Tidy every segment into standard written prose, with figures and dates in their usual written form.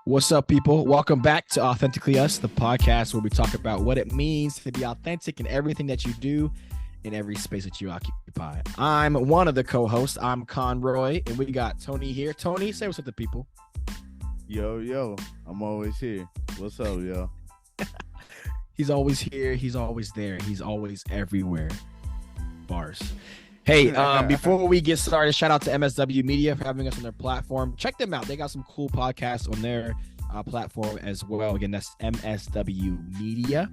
What's up, people? Welcome back to Authentically Us, the podcast where we talk about what it means to be authentic in everything that you do, in every space that you occupy. I'm one of the co-hosts. I'm ConRoy, and we got Tony here. Tony, say what's up to people. Yo, I'm always here. What's up, yo? He's always here. He's always there. He's always everywhere. Bars. Hey, before we get started, shout out to MSW Media for having us on their platform. Check them out. They got some cool podcasts on their platform as well. Again, that's MSW Media.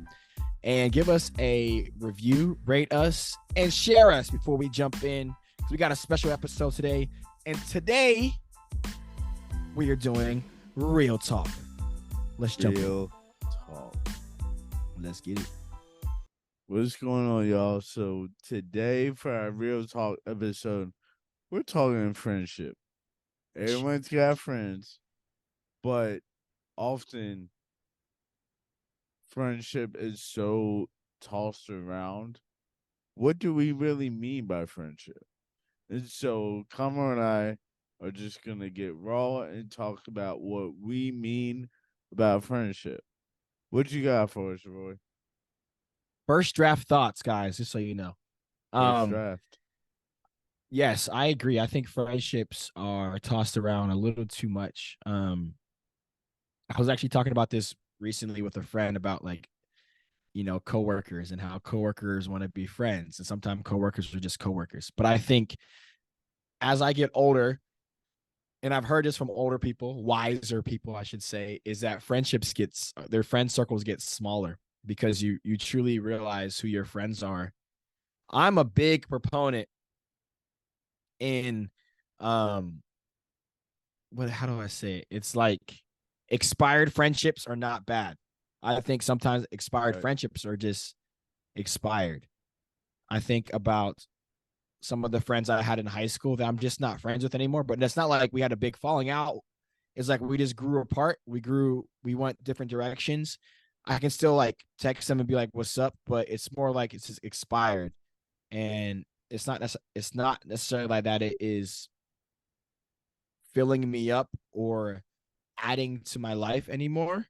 And give us a review, rate us, and share us before we jump in. We got a special episode today. And today, we are doing real talk. Let's jump Real talk. Let's get it. What's going on, y'all? So today for our real talk episode, we're talking friendship. Everyone's got friends, but often friendship is so tossed around. What do we really mean by friendship? And so Kamar and I are just gonna get raw and talk about what we mean about friendship. What you got for us, Roy? First draft thoughts, guys, just so you know. First draft. Yes, I agree. I think friendships are tossed around a little too much. I was actually talking about this recently with a friend about coworkers and how coworkers want to be friends, and sometimes coworkers are just coworkers. But I think as I get older, and I've heard this from older people, wiser people, I should say, is that their friend circles get smaller because you truly realize who your friends are. I'm a big proponent in how do I say it? It's like expired friendships are not bad. I think sometimes expired friendships are just expired. I think about some of the friends I had in high school that I'm just not friends with anymore, but it's not like we had a big falling out. It's like we just grew apart. We went different directions. I can still like text them and be like, "What's up?" But it's more like it's just expired, and it's not necessarily like that. It is filling me up or adding to my life anymore.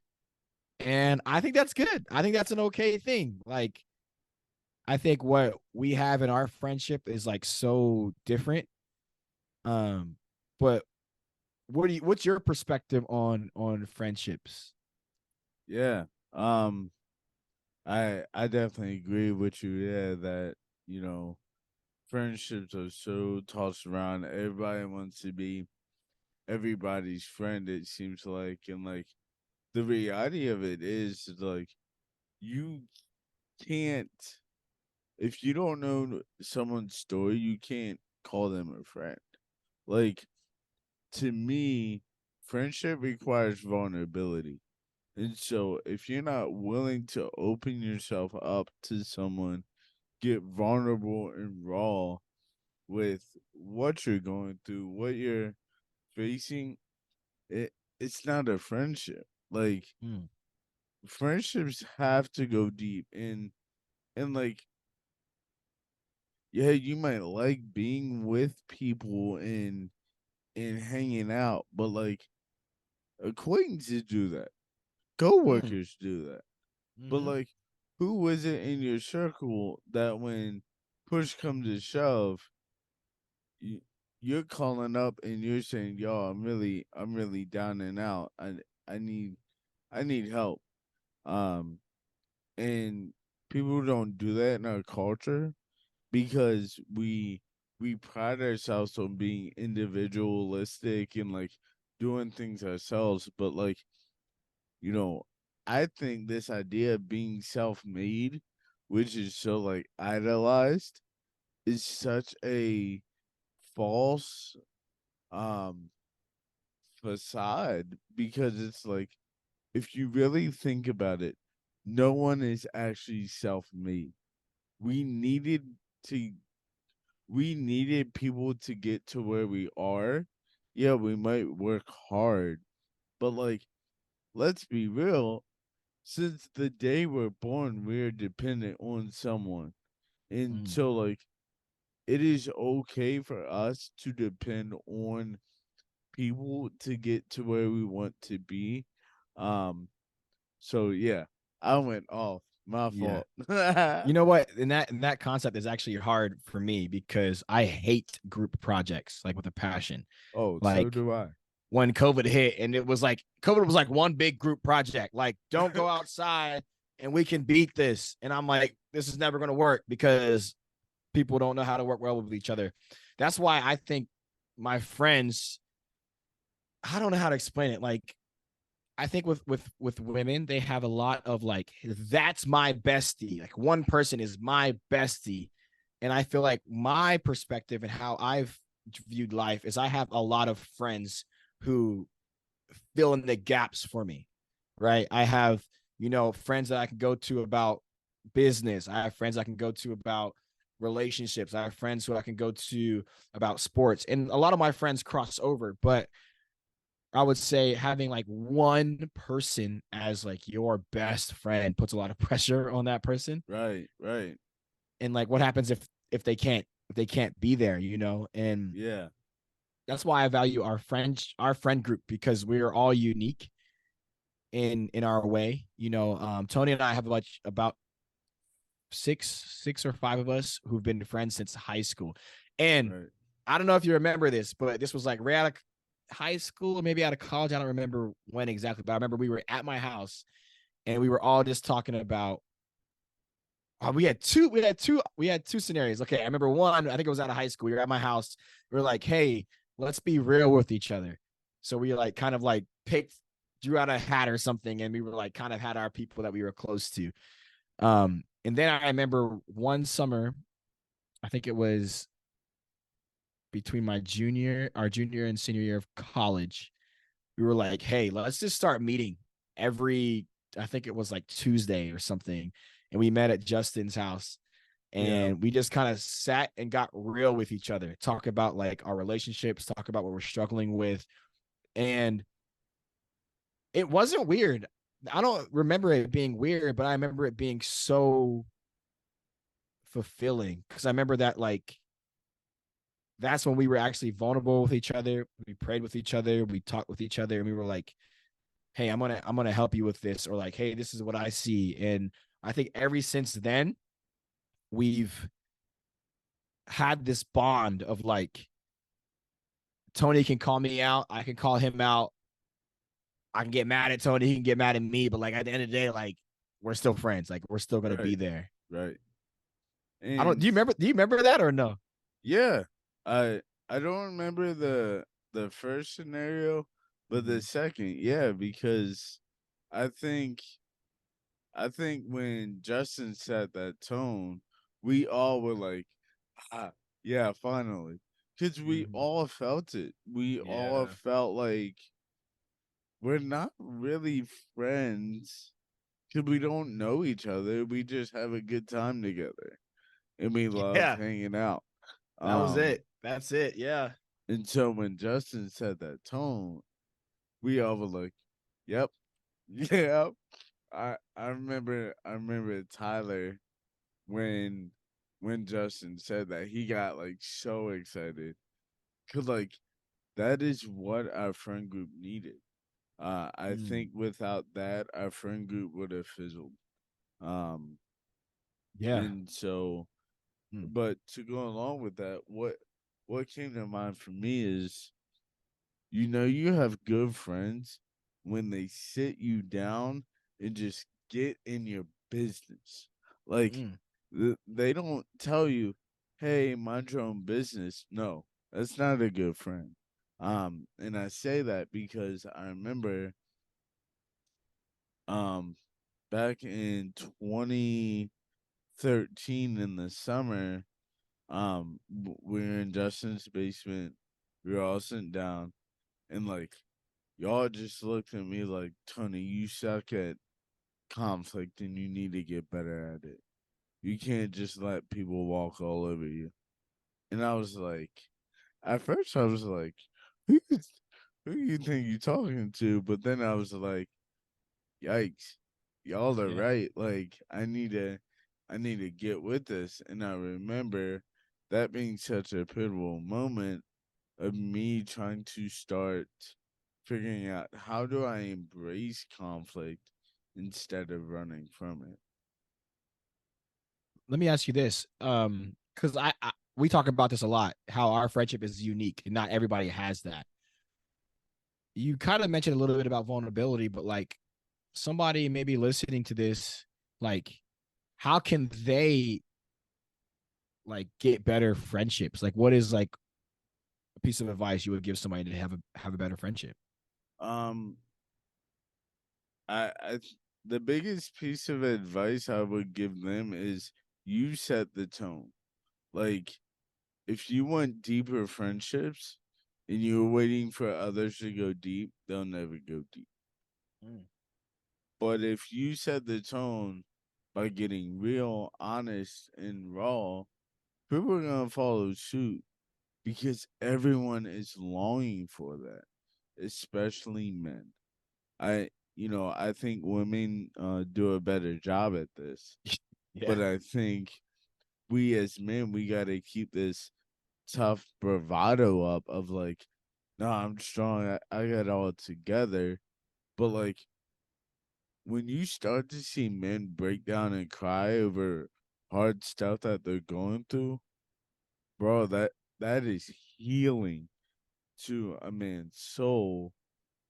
And I think that's good. I think that's an okay thing. Like, I think what we have in our friendship is like so different. Um, but what's your perspective on friendships? Yeah. Um I definitely agree with you, yeah, that, you know, friendships are so tossed around. Everybody wants to be everybody's friend, it seems like. And like the reality of it is like you can't, if you don't know someone's story, you can't call them a friend. Like, to me, friendship requires vulnerability. And so, if you're not willing to open yourself up to someone, get vulnerable and raw with what you're going through, what you're facing, it's not a friendship. Like, Hmm. friendships have to go deep, and like, yeah, you might like being with people and hanging out, but like acquaintances do that, Hmm. coworkers do that. But Mm-hmm. like, who was it in your circle that when push comes to shove, you, you're calling up and you're saying, "Yo, I'm really down and out. I need, I need help." Um, and people don't do that in our culture because we pride ourselves on being individualistic and like doing things ourselves. But like, you know, I think this idea of being self-made, which is so like idolized, is such a false um facade, because it's like, if you really think about it, no one is actually self-made. We needed to we needed people to get to where we are. Yeah, we might work hard, but like, let's be real, since the day we're born, we're dependent on someone. And Mm. so, like, it is okay for us to depend on people to get to where we want to be. Um, so yeah, I went off. My Yeah. fault. You know what? In that concept is actually hard for me because I hate group projects like with a passion. Oh, so Like do I. when COVID hit and it was like COVID was like one big group project. Like, don't go outside and we can beat this. And I'm like, this is never gonna work because people don't know how to work well with each other. That's why I think my friends, I don't know how to explain it. Like I think with women, they have a lot of like, that's my bestie. Like one person is my bestie. And I feel like my perspective and how I've viewed life is I have a lot of friends who fill in the gaps for me. Right. I have, friends that I can go to about business. I have friends I can go to about relationships. I have friends who I can go to about sports. And a lot of my friends cross over, but I would say having like one person as like your best friend puts a lot of pressure on that person. Right, right. And like what happens if they can't be there, And Yeah, that's why I value our friend group because we are all unique in our way. Tony and I have about six or five of us who've been friends since high school. And right. I don't know if you remember this, but this was like right out of high school or maybe out of college. I don't remember when exactly, but I remember we were at my house and we were all just talking about we had two scenarios. Okay, I remember one, I think it was out of high school. We were at my house. We were like, hey, let's be real with each other. So we like kind of like drew out a hat or something, and we were like kind of had our people that we were close to. And then I remember one summer, I think it was between our junior and senior year of college, we were like, hey, let's just start meeting every, I think it was like Tuesday or something. And we met at Justin's house Yeah, and we just kind of sat and got real with each other, talk about like our relationships, talk about what we're struggling with. And it wasn't weird. I don't remember it being weird, but I remember it being so fulfilling because I remember that like that's when we were actually vulnerable with each other. We prayed with each other, we talked with each other, and we were like, hey, I'm gonna help you with this, or like, hey, this is what I see. And I think ever since then, we've had this bond of like Tony can call me out, I can call him out, I can get mad at Tony, he can get mad at me, but like at the end of the day, like we're still friends, like we're still gonna be right, there. right. I don't. Do And you remember? Do you remember that or no? yeah, I don't remember the first scenario, but the Mm-hmm. second, yeah, because I think I think when Justin set that tone, we all were like, ah, yeah, finally. Because we Mm-hmm. all felt it. We all Yeah. felt like we're not really friends because we don't know each other. We just have a good time together and we love Yeah. hanging out. That was Um, it. That's it. Yeah. and so when Justin set that tone, we all were like, yep, yep. I remember Tyler when Justin said that he got like so excited because like that is what our friend group needed. I Mm. think without that, our friend group would have fizzled. Um, Yeah. and so, Mm. but to go along with that, what came to mind for me is, you have good friends when they sit you down and just get in your business. Like Mm. they don't tell you, "Hey, mind your own business." No, that's not a good friend. And I say that because I remember um back in 2013 in the summer, we were in Justin's basement. We were all sitting down and like y'all just looked at me like, Tony, you suck at conflict and you need to get better at it. You can't just let people walk all over you. And I was like, at first I was like, who you, who you think you talking to? But then I was like, yikes, y'all are Yeah. right. Like I need to get with this. And I remember that being such a pivotal moment of me trying to start figuring out how do I embrace conflict instead of running from it. Let me ask you this, because I we talk about this a lot, how our friendship is unique and not everybody has that. You kind of mentioned a little bit about vulnerability, but like somebody maybe listening to this, like how can they like get better friendships? Like what is like a piece of advice you would give somebody to have a better friendship? Um, the biggest piece of advice I would give them is you set the tone. Like, if you want deeper friendships and you're waiting for others to go deep, they'll never go deep. Mm. But if you set the tone by getting real, honest, and raw, people are gonna follow suit because everyone is longing for that, especially men. I think women do a better job at this, Yeah. but I think we as men we gotta keep this tough bravado up of like, no, I'm strong. I got it all together. But like when you start to see men break down and cry over hard stuff that they're going through, bro, that is healing to a man's soul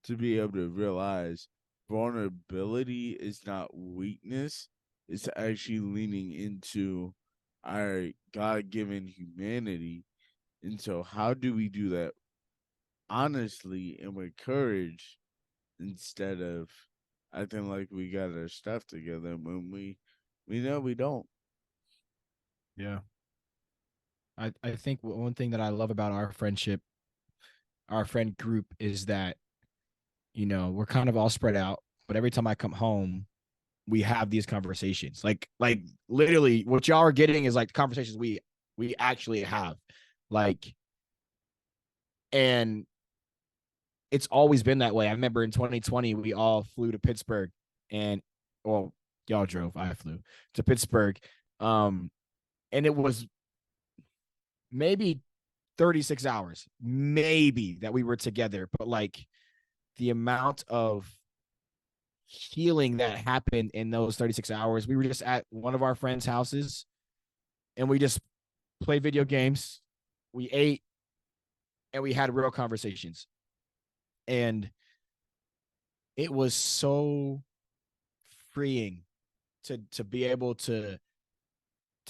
to be able to realize vulnerability is not weakness, it's actually leaning into our God given humanity. And so, how do we do that honestly and with courage instead of acting like we got our stuff together when we know we don't? Yeah. I think one thing that I love about our friendship, our friend group, is that, you know, we're kind of all spread out, but every time I come home, we have these conversations. Like literally what y'all are getting is like conversations we actually have. Like, and it's always been that way. I remember in 2020, we all flew to Pittsburgh and well, y'all drove, I flew to Pittsburgh. Um, and it was maybe 36 hours, maybe that we were together, but like the amount of healing that happened in those 36 hours, we were just at one of our friends' houses and we just played video games, we ate, and we had real conversations. And it was so freeing to be able to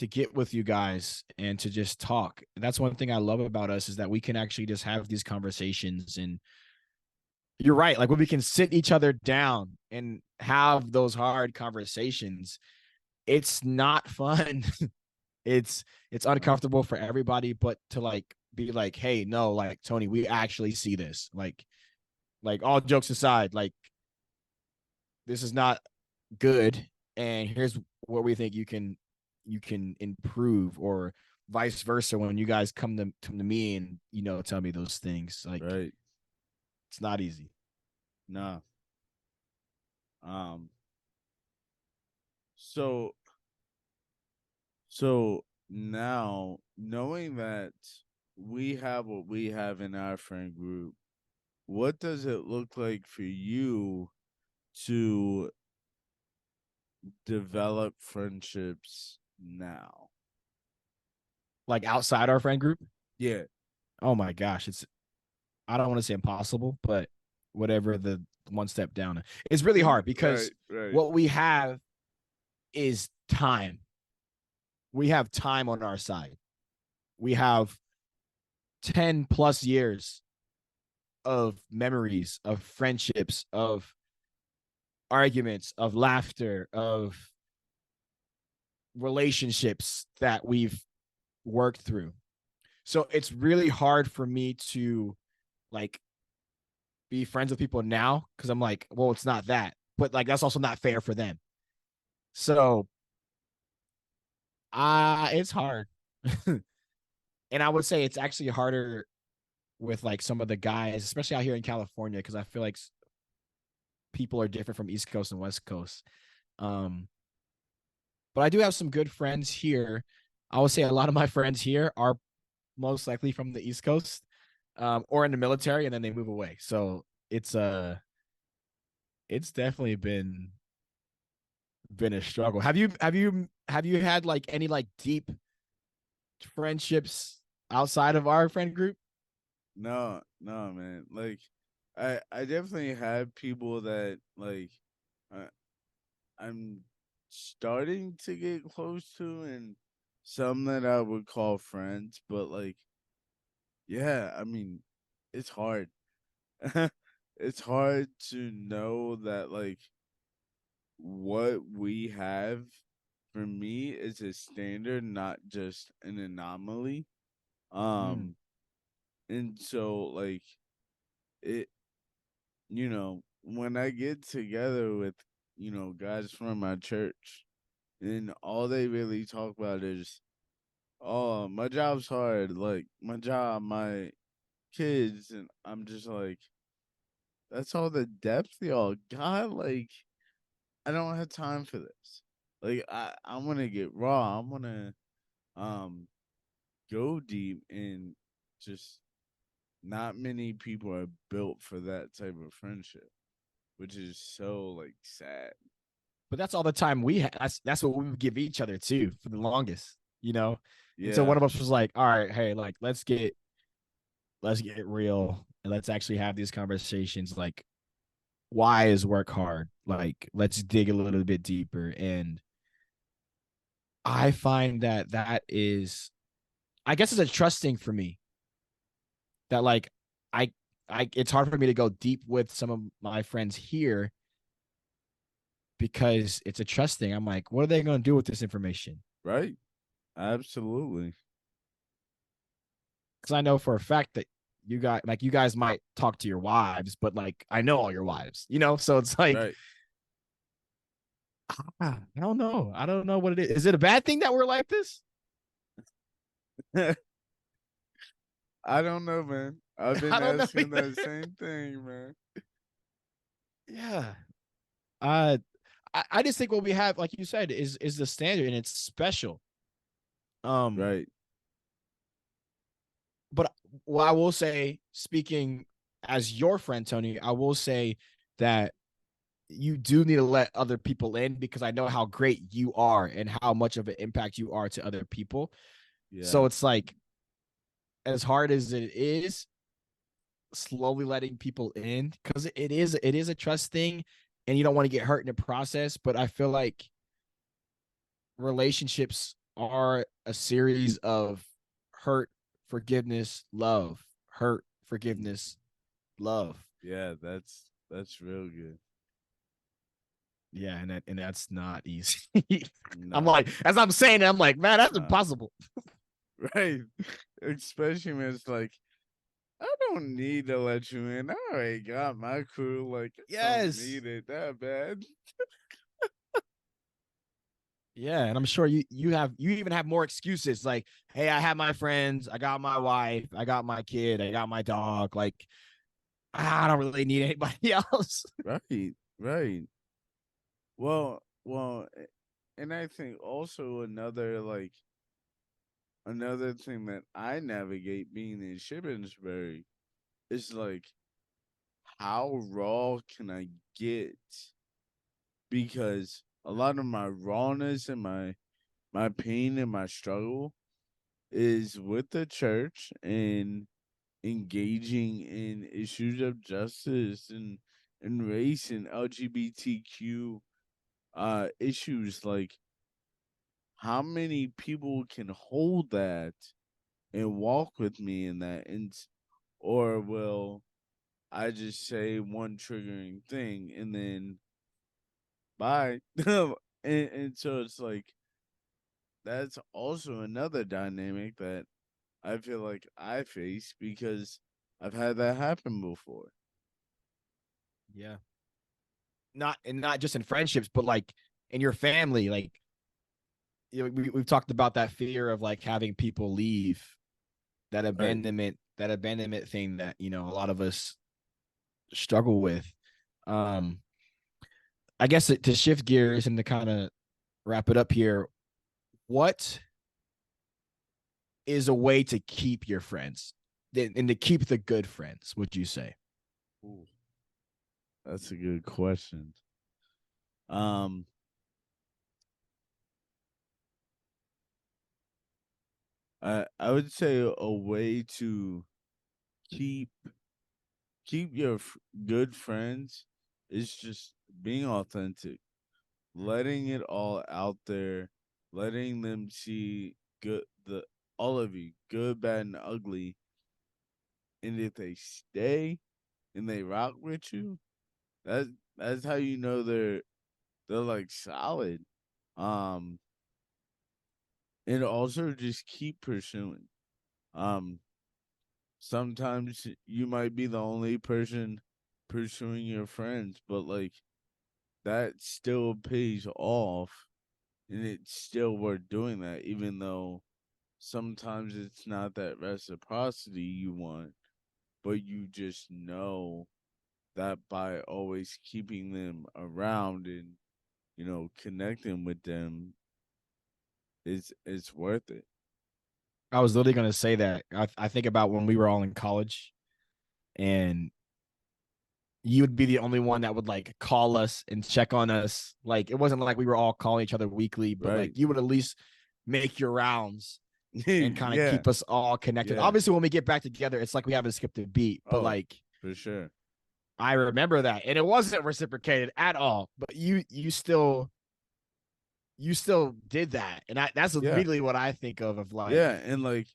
get with you guys and to just talk. That's one thing I love about us is that we can actually just have these conversations. And you're right, like when we can sit each other down and have those hard conversations, it's not fun. it's No, uncomfortable for everybody, but to like be like, hey, no, like Tony, we actually see this. Like all jokes aside, like this is not good, and here's what we think you can improve, or vice versa. When you guys come to me and you know tell me those things, like right? it's not easy. No. Um. So so now knowing that we have what we have in our friend group, what does it look like for you to develop friendships now? Like outside our friend group, Yeah. oh my gosh, it's, I don't want to say impossible, but whatever the one step down, it's really hard Right, because right, what we have is time. We have time on our side. We have 10 plus years of memories, of friendships, of arguments, of laughter, of relationships that we've worked through. So it's really hard for me to like be friends with people now because I'm like, well, it's not that. But like that's also not fair for them. So it's hard. And I would say it's actually harder with like some of the guys, especially out here in California, because I feel like people are different from East Coast and West Coast. Um, but I do have some good friends here. I would say a lot of my friends here are most likely from the East Coast, or in the military, and then they move away. So it's it's definitely been a struggle. Have you had like any like deep friendships outside of our friend group? No, no, man. Like, I definitely have people that like I, I'm starting to get close to, and some that I would call friends. But like, yeah, I mean, it's hard. It's hard to know that like what we have for me is a standard, not just an anomaly. Mm, Um, and so like it, when I get together with, guys from my church, and all they really talk about is, oh, my job's hard, like my job, my kids, and I'm just like, that's all the depth y'all got. Like, I don't have time for this. Like, I want to get raw. I want to um go deep, and just not many people are built for that type of friendship, which is so like sad. but that's all the time we had. That's what we would give each other too for the longest, you know. And so one Yeah, of us was like, "All right, hey, like let's get real and let's actually have these conversations. Like, why is work hard? Like, let's dig a little bit deeper." And I find that is, I guess, it's a trusting for me that like I it's hard for me to go deep with some of my friends here because it's a trust thing. I'm like, what are they going to do with this information? right. Absolutely. Because I know for a fact that you guys might talk to your wives, but like I know all your wives, So it's like, Right. I don't know. I don't know what it is. Is it a bad thing that we're like this? I don't know, man. I've been I don't know asking either. that same thing, man. Yeah. Uh, I just think what we have, like you said, is the standard and it's special. Um, Right. but what I will say, speaking as your friend Tony, I will say that you do need to let other people in because I know how great you are and how much of an impact you are to other people. So Yeah. it's like, as hard as it is, slowly letting people in because it is a trust thing and you don't want to get hurt in the process. But I feel like relationships are a series of hurt, forgiveness, love, hurt, Mm. forgiveness, love. Yeah, that's real good. Yeah, and that's not easy. I'm No. like, as I'm saying it, I'm like, man, that's No. impossible. Right. Especially when it's like, I don't need to let you in. I already got my crew. Like, I don't Yes. need it that bad. Yeah, and I'm sure you even have more excuses like, hey, I have my friends, I got my wife, I got my kid, I got my dog. Like, I don't really need anybody else. Right. Right. And I think also another thing that I navigate being in Shippensburg is like, how raw can I get? Because a lot of my rawness and my pain and my struggle is with the church and engaging in issues of justice and race and LGBTQ issues. Like, how many people can hold that and walk with me in that, or will I just say one triggering thing and then bye? And so it's like, that's also another dynamic that I feel like I face because I've had that happen before. Yeah. Not just in friendships, but like in your family. Like, we've talked about that fear of like having people leave, Right. that abandonment thing that, a lot of us struggle with. Um, I guess to shift gears and to kind of wrap it up here, what is a way to keep your friends and to keep the good friends, would you say? Ooh. That's a good question. Um, I would say a way to keep your good friends is just being authentic, letting it all out there, letting them see the all of you, good, bad, and ugly. And if they stay and they rock with you, that's how you know they're like solid. Um, and also just keep pursuing. Um, Sometimes you might be the only person pursuing your friends, but like that still pays off, and it's still worth doing that, even though sometimes it's not that reciprocity you want, but you just know that by always keeping them around and connecting with them, it's worth it. I was literally going to say that. I think about when we were all in college, and you would be the only one that would like call us and check on us. Like it wasn't like we were all calling each other weekly, but like Right. you would at least make your rounds and kind of Yeah. keep us all connected. Yeah. Obviously, when we get back together, it's like we haven't skipped a beat, but Oh, like for sure. I remember that, and it wasn't reciprocated at all. But you still did that, and that's Yeah. immediately what I think of like, Yeah, and like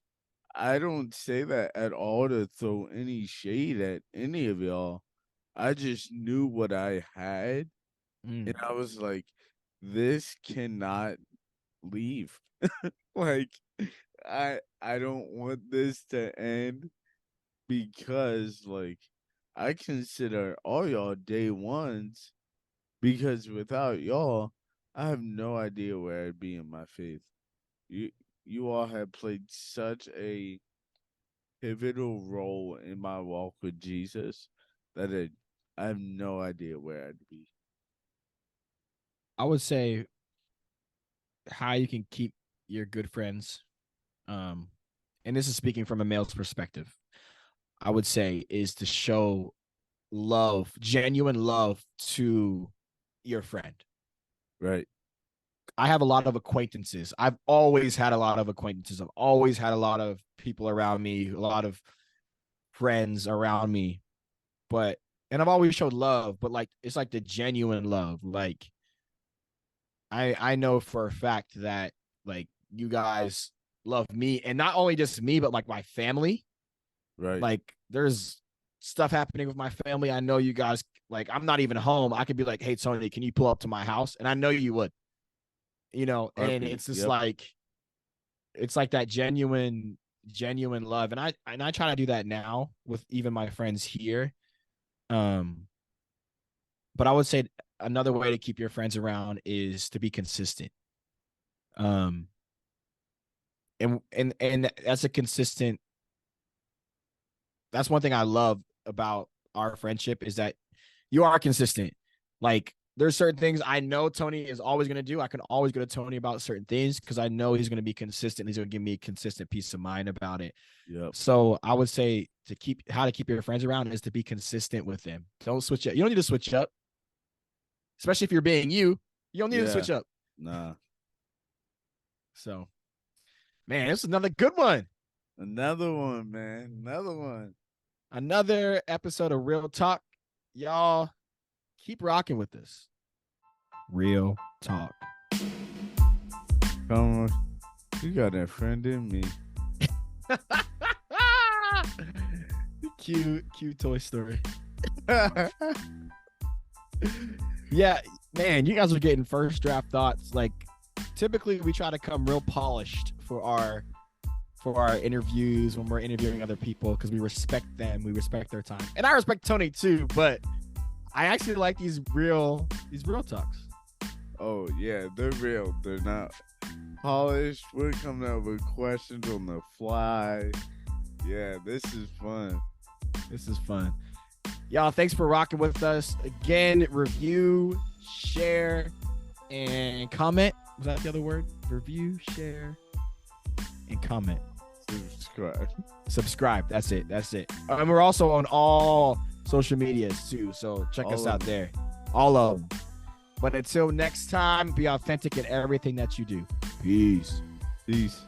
I don't say that at all to throw any shade at any of y'all. I just knew what I had, and mm, I was like, this cannot leave. Like I don't want this to end, because like I consider all y'all day ones, because without y'all, I have no idea where I'd be in my faith. You you all have played such a pivotal role in my walk with Jesus that I have no idea where I'd be. I would say how you can keep your good friends. And this is speaking from a male's perspective. I would say is to show love, genuine love to your friend. Right. I have a lot of acquaintances. I've always had a lot of acquaintances. I've always had a lot of people around me, a lot of friends around me. But and I've always showed love, but like it's like the genuine love. Like I know for a fact that like you guys love me, and not only just me, but like my family. Right. Like there's stuff happening with my family. I know you guys, like I'm not even home. I could be like, hey Tony, can you pull up to my house? And I know you would, and Heartbeat. it's just Yep. like it's like that genuine love. And I try to do that now with even my friends here. Um, but I would say another way to keep your friends around is to be consistent. Um, and that's a consistent. That's one thing I love about our friendship is that you are consistent. Like there's certain things I know Tony is always going to do. I can always go to Tony about certain things because I know he's going to be consistent. He's going to give me a consistent peace of mind about it. Yep. So I would say how to keep your friends around is to be consistent with them. Don't switch up. You don't need to switch up, especially if you're being you. You don't need to Yeah. switch up. Nah. So, man, this is another good one. Another one, man. Another one. Another episode of Real Talk. Y'all keep rocking with this. Real Talk. Come on. You got that friend in me. Cute Toy Story. Yeah, man, you guys are getting first draft thoughts. Like typically we try to come real polished for our interviews when we're interviewing other people because we respect them, we respect their time. And I respect Tony too, but I actually like these real talks. Oh yeah, they're real. They're not polished. We're coming up with questions on the fly. Yeah, this is fun. This is fun. Y'all, thanks for rocking with us. Again, review, share, and comment. Was that the other word? Review, share, and comment. Subscribe. That's it. And we're also on all social medias too. So check All us of out them. there. All of them. But until next time, be authentic in everything that you do. Peace. Peace.